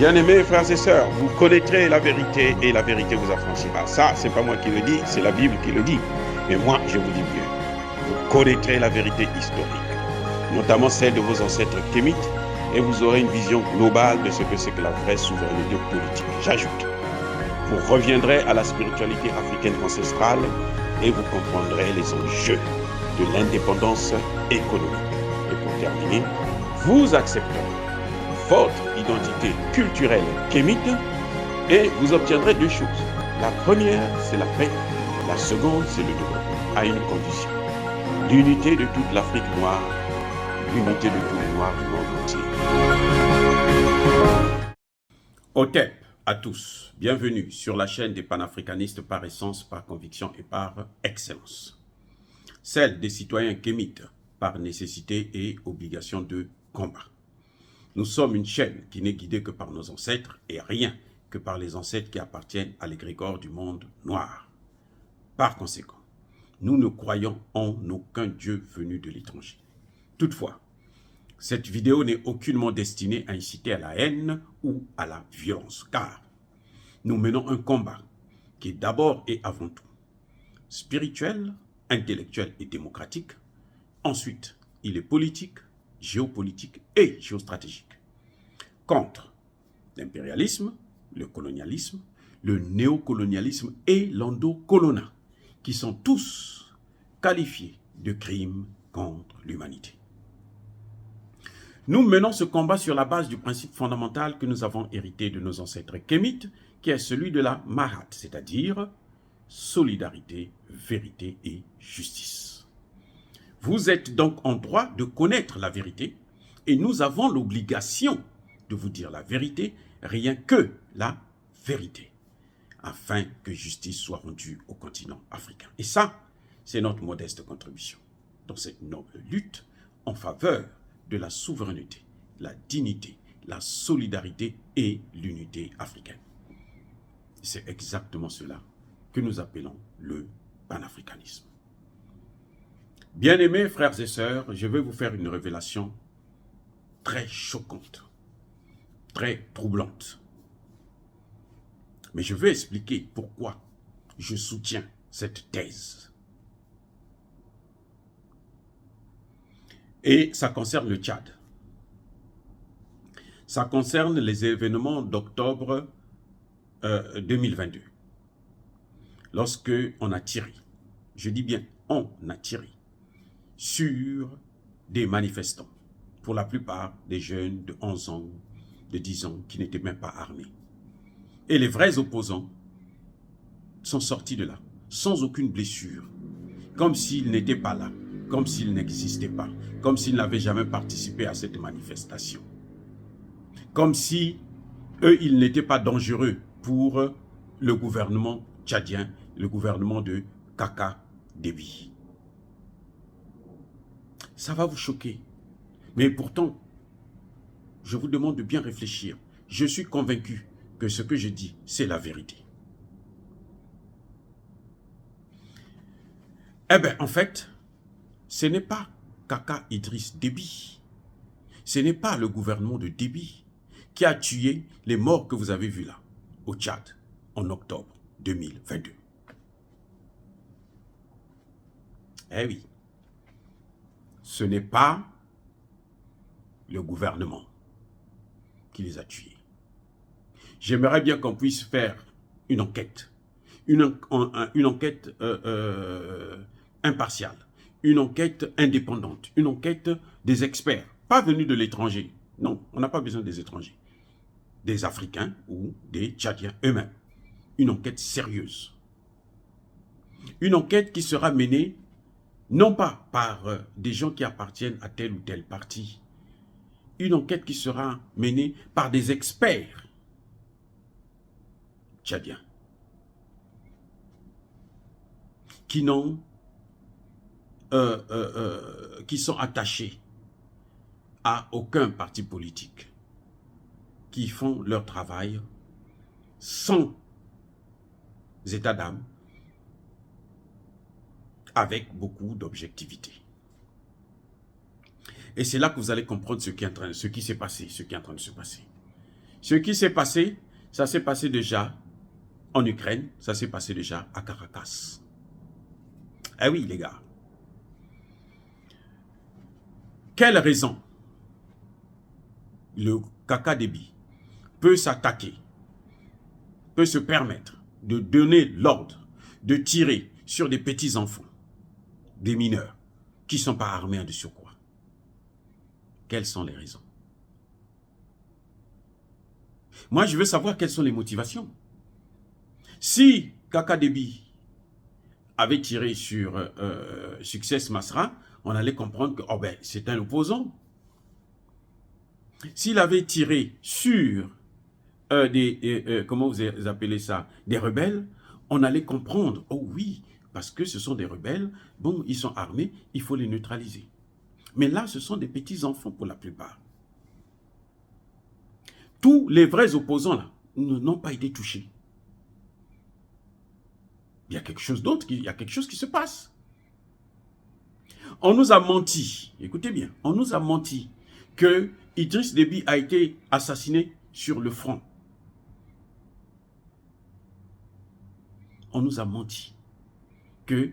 Bien-aimés frères et sœurs, vous connaîtrez la vérité et la vérité vous affranchira. Ça, c'est pas moi qui le dis, c'est la Bible qui le dit. Mais moi, je vous dis mieux. Vous connaîtrez la vérité historique, notamment celle de vos ancêtres kémites, et vous aurez une vision globale de ce que c'est que la vraie souveraineté politique. J'ajoute, vous reviendrez à la spiritualité africaine ancestrale et vous comprendrez les enjeux de l'indépendance économique. Et pour terminer, vous accepterez votre identité culturelle kémite et vous obtiendrez deux choses. La première, c'est la paix. La seconde, c'est le développement, à une condition. L'unité de toute l'Afrique noire, l'unité de tous les Noirs du monde entier. Otep à tous, bienvenue sur la chaîne des panafricanistes par essence, par conviction et par excellence. Celle des citoyens kémites par nécessité et obligation de combat. Nous sommes une chaîne qui n'est guidée que par nos ancêtres et rien que par les ancêtres qui appartiennent à l'égrégore du monde noir. Par conséquent, nous ne croyons en aucun Dieu venu de l'étranger. Toutefois, cette vidéo n'est aucunement destinée à inciter à la haine ou à la violence, car nous menons un combat qui est d'abord et avant tout spirituel, intellectuel et démocratique. Ensuite, il est politique, géopolitique et géostratégique. Contre l'impérialisme, le colonialisme, le néocolonialisme et l'endocolonat, qui sont tous qualifiés de crimes contre l'humanité. Nous menons ce combat sur la base du principe fondamental que nous avons hérité de nos ancêtres kémites, qui est celui de la Mahat, c'est-à-dire solidarité, vérité et justice. Vous êtes donc en droit de connaître la vérité et nous avons l'obligation de vous dire la vérité, rien que la vérité, afin que justice soit rendue au continent africain. Et ça, c'est notre modeste contribution dans cette noble lutte en faveur de la souveraineté, la dignité, la solidarité et l'unité africaine. C'est exactement cela que nous appelons le panafricanisme. Bien-aimés frères et sœurs, je vais vous faire une révélation très choquante, très troublante. Mais je vais expliquer pourquoi je soutiens cette thèse. Et ça concerne le Tchad. Ça concerne les événements d'octobre 2022. Lorsque on a tiré, je dis bien on a tiré, sur des manifestants, pour la plupart des jeunes de 11 ans, de 10 ans, qui n'étaient même pas armés. Et les vrais opposants sont sortis de là, sans aucune blessure, comme s'ils n'étaient pas là, comme s'ils n'existaient pas, comme s'ils n'avaient jamais participé à cette manifestation. Comme si eux, ils n'étaient pas dangereux pour le gouvernement tchadien, le gouvernement de Kaka Déby. Ça va vous choquer. Mais pourtant, je vous demande de bien réfléchir. Je suis convaincu que ce que je dis, c'est la vérité. Eh bien, en fait, ce n'est pas Kaka Idriss Déby. Ce n'est pas le gouvernement de Déby qui a tué les morts que vous avez vus là, au Tchad, en octobre 2022. Eh oui, ce n'est pas le gouvernement qui les a tués. J'aimerais bien qu'on puisse faire une enquête, une enquête impartiale, une enquête indépendante, une enquête des experts, pas venus de l'étranger. Non, on n'a pas besoin des étrangers, des Africains ou des Tchadiens eux-mêmes. Une enquête sérieuse. Une enquête qui sera menée non pas par des gens qui appartiennent à tel ou tel parti, une enquête qui sera menée par des experts tchadiens qui sont attachés à aucun parti politique, qui font leur travail sans état d'âme, avec beaucoup d'objectivité. Et c'est là que vous allez comprendre ce qui s'est passé, ce qui est en train de se passer. Ce qui s'est passé, ça s'est passé déjà en Ukraine, ça s'est passé déjà à Caracas. Eh oui, les gars. Quelle raison le Kaka Déby peut s'attaquer, peut se permettre de donner l'ordre de tirer sur des petits enfants, des mineurs, qui ne sont pas armés de surcroît? Quelles sont les raisons? Moi, je veux savoir quelles sont les motivations. Si Kaka Déby avait tiré sur Succès Masra, on allait comprendre que oh ben, c'est un opposant. S'il avait tiré sur comment vous appelez ça, des rebelles, on allait comprendre, oh oui, parce que ce sont des rebelles, bon, ils sont armés, il faut les neutraliser. Mais là, ce sont des petits enfants pour la plupart. Tous les vrais opposants là n'ont pas été touchés. Il y a quelque chose d'autre, il y a quelque chose qui se passe. On nous a menti, écoutez bien, on nous a menti que Idriss Déby a été assassiné sur le front. On nous a menti que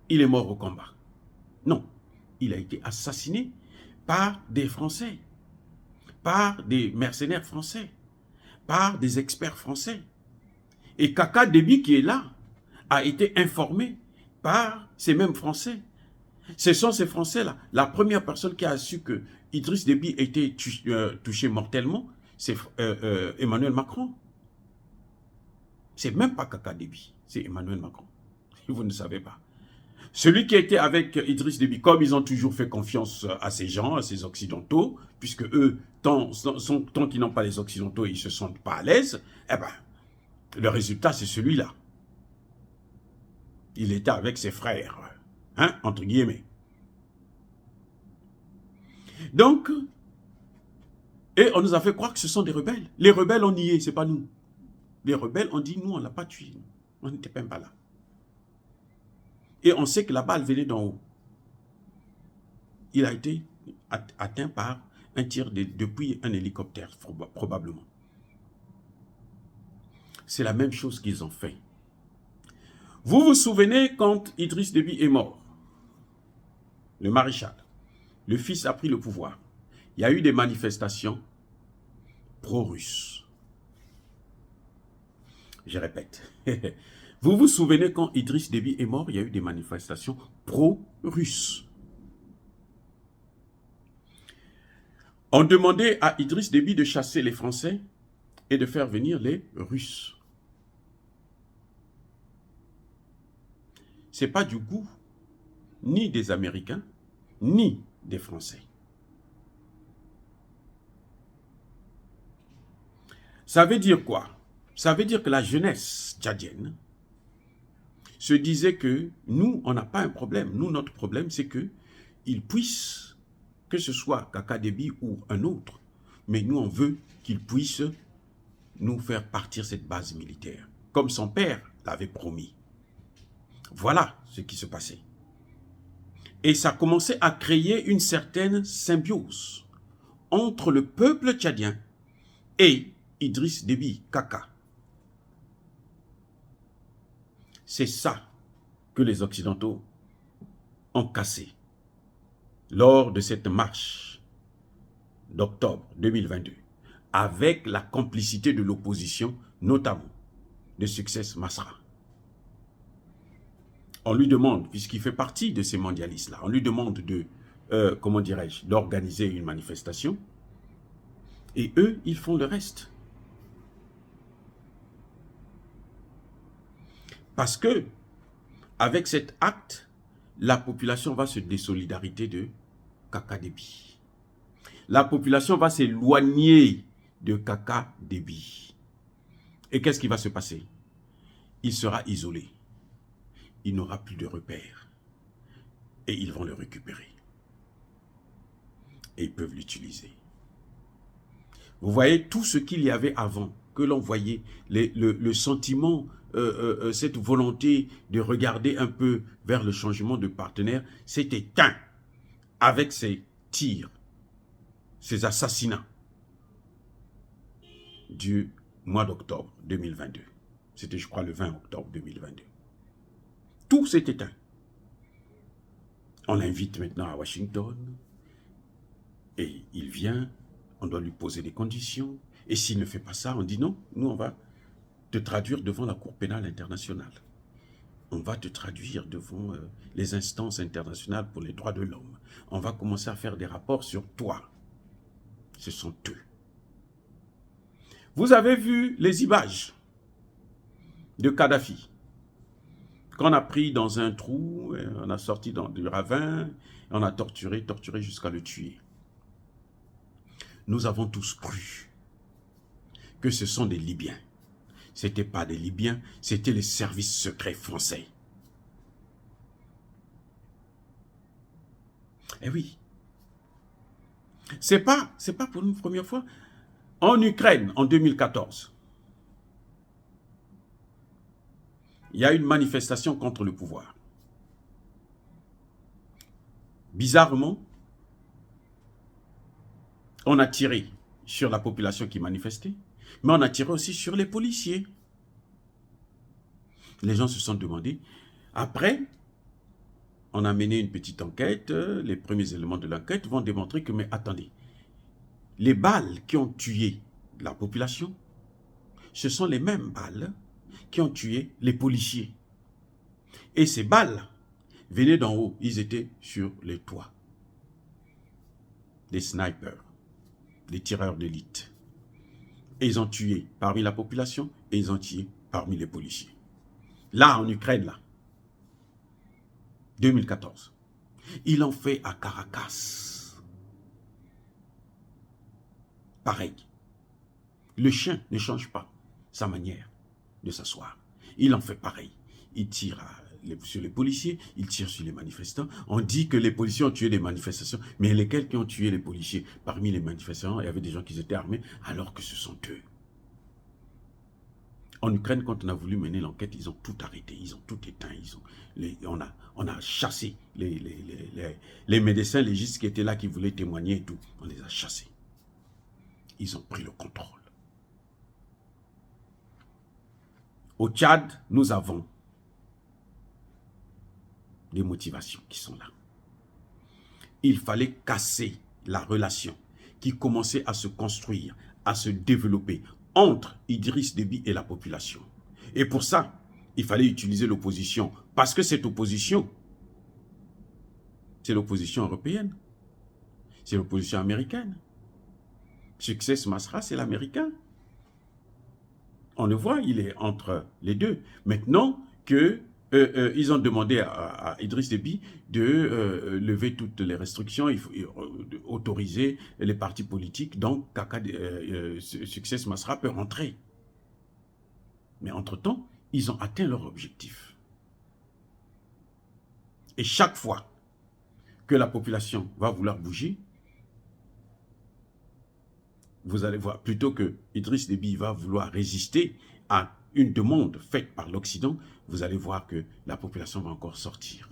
il est mort au combat. Non, il a été assassiné par des Français, par des mercenaires français, par des experts français. Et Kaka Déby qui est là a été informé par ces mêmes Français. Ce sont ces Français-là. La première personne qui a su que Idriss Déby était touché mortellement, c'est Emmanuel Macron. C'est même pas Kaka Déby, c'est Emmanuel Macron. Vous ne savez pas. Celui qui était avec Idriss Déby, comme ils ont toujours fait confiance à ces gens, à ces Occidentaux, puisque eux, tant qu'ils n'ont pas les Occidentaux, ils ne se sentent pas à l'aise, eh ben, le résultat, c'est celui-là. Il était avec ses frères, hein, entre guillemets. Donc, et on nous a fait croire que ce sont des rebelles. Les rebelles ont nié, ce n'est pas nous. Les rebelles ont dit, nous, on ne l'a pas tué. On n'était même pas là. Et on sait que la balle venait d'en haut. Il a été atteint par un tir depuis un hélicoptère, probablement. C'est la même chose qu'ils ont fait. Vous vous souvenez quand Idriss Déby est mort, le maréchal, le fils a pris le pouvoir. Il y a eu des manifestations pro-russes. Je répète. Vous vous souvenez quand Idriss Déby est mort, il y a eu des manifestations pro-russes. On demandait à Idriss Déby de chasser les Français et de faire venir les Russes. Ce n'est pas du goût ni des Américains, ni des Français. Ça veut dire quoi? Ça veut dire que la jeunesse tchadienne se disait que nous, on n'a pas un problème. Nous, notre problème, c'est qu'ils puissent, que ce soit Kaka Déby ou un autre, mais nous, on veut qu'ils puissent nous faire partir cette base militaire, comme son père l'avait promis. Voilà ce qui se passait. Et ça commençait à créer une certaine symbiose entre le peuple tchadien et Idriss Déby, Kaka. C'est ça que les Occidentaux ont cassé lors de cette marche d'octobre 2022, avec la complicité de l'opposition, notamment de Succès Masra. On lui demande, puisqu'il fait partie de ces mondialistes-là, on lui demande de, comment dirais-je, d'organiser une manifestation, et eux, ils font le reste. Parce que, avec cet acte, la population va se désolidariser de Kaka Déby. La population va s'éloigner de Kaka Déby. Et qu'est-ce qui va se passer? Il sera isolé. Il n'aura plus de repères. Et ils vont le récupérer. Et ils peuvent l'utiliser. Vous voyez tout ce qu'il y avait avant, que l'on voyait, le sentiment, cette volonté de regarder un peu vers le changement de partenaire, s'est éteint avec ces tirs, ces assassinats. du mois d'octobre 2022. C'était, je crois, le 20 octobre 2022. Tout s'est éteint. On l'invite maintenant à Washington. Et il vient, on doit lui poser des conditions. Et s'il ne fait pas ça, on dit non, nous on va te traduire devant la Cour pénale internationale. On va te traduire devant les instances internationales pour les droits de l'homme. On va commencer à faire des rapports sur toi. Ce sont eux. Vous avez vu les images de Kadhafi qu'on a pris dans un trou, on a sorti dans du ravin, on a torturé jusqu'à le tuer. Nous avons tous cru que ce sont des Libyens. Ce n'étaient pas des Libyens, c'était les services secrets français. Eh oui. C'est pas pour une première fois. En Ukraine, en 2014, il y a une manifestation contre le pouvoir. Bizarrement, on a tiré sur la population qui manifestait, mais on a tiré aussi sur les policiers. Les gens se sont demandé. Après, on a mené une petite enquête. Les premiers éléments de l'enquête vont démontrer que, mais attendez, les balles qui ont tué la population, ce sont les mêmes balles qui ont tué les policiers. Et ces balles venaient d'en haut, ils étaient sur les toits. Les snipers, les tireurs d'élite. Et ils ont tué parmi la population et ils ont tué parmi les policiers. Là, en Ukraine, là, 2014, ils l'ont fait à Caracas. Pareil. Le chien ne change pas sa manière de s'asseoir. Il en fait pareil. Il tire sur les policiers, il tire sur les manifestants. On dit que les policiers ont tué des manifestations, mais lesquels qui ont tué les policiers? Parmi les manifestants, il y avait des gens qui étaient armés, alors que ce sont eux. En Ukraine, quand on a voulu mener l'enquête, ils ont tout arrêté, ils ont tout éteint. On a chassé les médecins légistes qui étaient là, qui voulaient témoigner et tout. On les a chassés. Ils ont pris le contrôle. Au Tchad, nous avons des motivations qui sont là. Il fallait casser la relation qui commençait à se construire, à se développer entre Idriss Déby et la population. Et pour ça, il fallait utiliser l'opposition. Parce que cette opposition, c'est l'opposition européenne. C'est l'opposition américaine. Succès Masra, c'est l'américain. On le voit, il est entre les deux. Maintenant que ils ont demandé à Idriss Déby de lever toutes les restrictions, il faut autoriser les partis politiques, donc Succès Masra peut rentrer. Mais entre-temps, ils ont atteint leur objectif. Et chaque fois que la population va vouloir bouger, vous allez voir, plutôt que Idriss Déby va vouloir résister à une demande faite par l'Occident, vous allez voir que la population va encore sortir.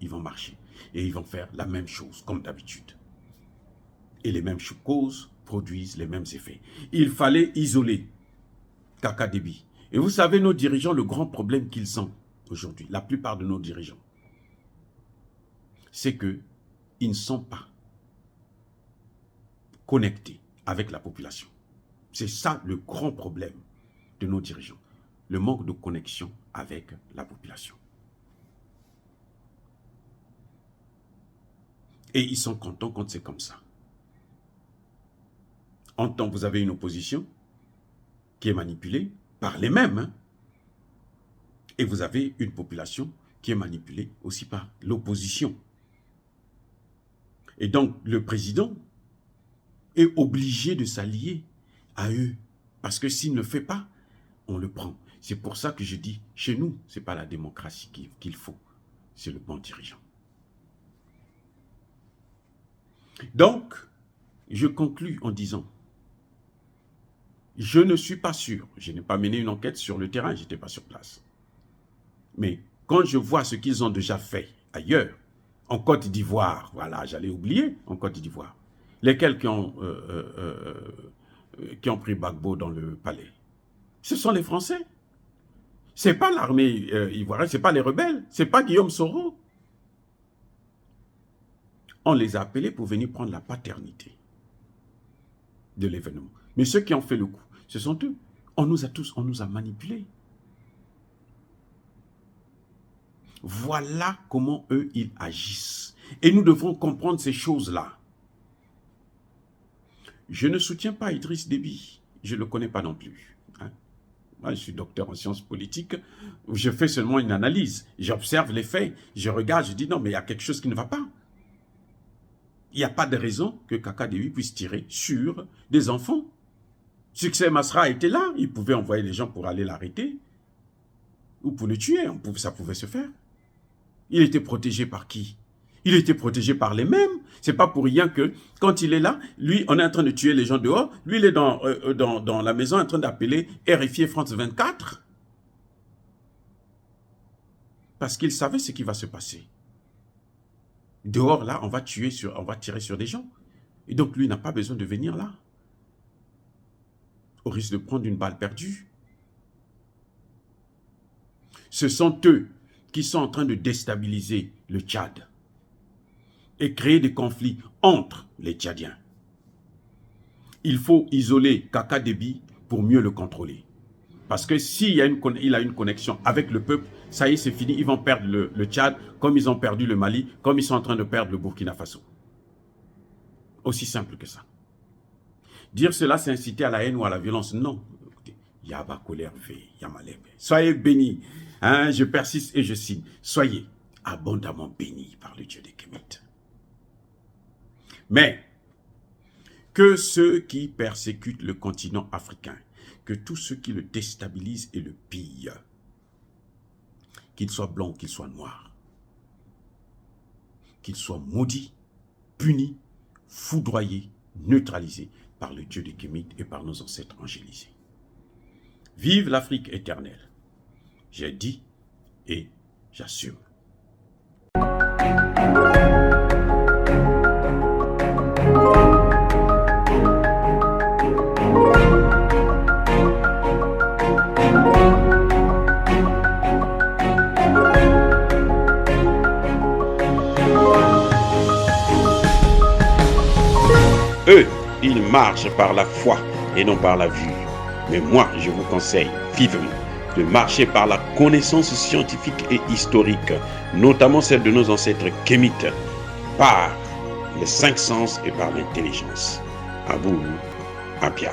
Ils vont marcher et ils vont faire la même chose comme d'habitude. Et les mêmes causes produisent les mêmes effets. Il fallait isoler Kaka Déby. Et vous savez, nos dirigeants, le grand problème qu'ils ont aujourd'hui, la plupart de nos dirigeants, c'est qu'ils ne sont pas connectés avec la population. C'est ça le grand problème de nos dirigeants. Le manque de connexion avec la population. Et ils sont contents quand c'est comme ça. En tant que vous avez une opposition qui est manipulée par les mêmes, hein, et vous avez une population qui est manipulée aussi par l'opposition. Et donc, le président est obligé de s'allier à eux. Parce que s'il ne le fait pas, on le prend. C'est pour ça que je dis, chez nous, ce n'est pas la démocratie qu'il faut, c'est le bon dirigeant. Donc, je conclus en disant, je ne suis pas sûr, je n'ai pas mené une enquête sur le terrain, je n'étais pas sur place. Mais quand je vois ce qu'ils ont déjà fait ailleurs, en Côte d'Ivoire, voilà, j'allais oublier, en Côte d'Ivoire, lesquels qui ont qui ont pris Gbagbo dans le palais. Ce sont les Français. Ce n'est pas l'armée ivoirienne, ce n'est pas les rebelles, ce n'est pas Guillaume Soro. On les a appelés pour venir prendre la paternité de l'événement. Mais ceux qui ont fait le coup, ce sont eux. On nous a manipulés. Voilà comment eux, ils agissent. Et nous devons comprendre ces choses-là. Je ne soutiens pas Idriss Déby. Je ne le connais pas non plus. Hein. Moi, je suis docteur en sciences politiques. Je fais seulement une analyse. J'observe les faits. Je regarde, je dis non, mais il y a quelque chose qui ne va pas. Il n'y a pas de raison que Kaka Déby puisse tirer sur des enfants. Succès Masra était là. Il pouvait envoyer les gens pour aller l'arrêter. Ou pour le tuer. Ça pouvait se faire. Il était protégé par qui? Il était protégé par les mêmes. C'est pas pour rien que, quand il est là, lui, on est en train de tuer les gens dehors. Lui, il est dans la maison en train d'appeler RFI France 24. Parce qu'il savait ce qui va se passer. Dehors, là, on va tirer sur des gens. Et donc, lui, n'a pas besoin de venir là. Au risque de prendre une balle perdue. Ce sont eux qui sont en train de déstabiliser le Tchad et créer des conflits entre les Tchadiens. Il faut isoler Kaka Déby pour mieux le contrôler. Parce que s'il a une connexion avec le peuple, ça y est, c'est fini. Ils vont perdre le Tchad, comme ils ont perdu le Mali, comme ils sont en train de perdre le Burkina Faso. Aussi simple que ça. Dire cela, c'est inciter à la haine ou à la violence. Non. Yaba colère fait, Yamalebe. Soyez bénis. Hein, je persiste et je signe. Soyez abondamment bénis par le Dieu des Kémites. Mais que ceux qui persécutent le continent africain, que tous ceux qui le déstabilisent et le pillent, qu'ils soient blancs, qu'ils soient noirs, qu'ils soient maudits, punis, foudroyés, neutralisés par le Dieu des Kémites et par nos ancêtres angélisés. Vive l'Afrique éternelle. J'ai dit et j'assume. Eux, ils marchent par la foi et non par la vue. Mais moi, je vous conseille vivement de marcher par la connaissance scientifique et historique, notamment celle de nos ancêtres kémites, par les 5 sens et par l'intelligence. À vous, Apia.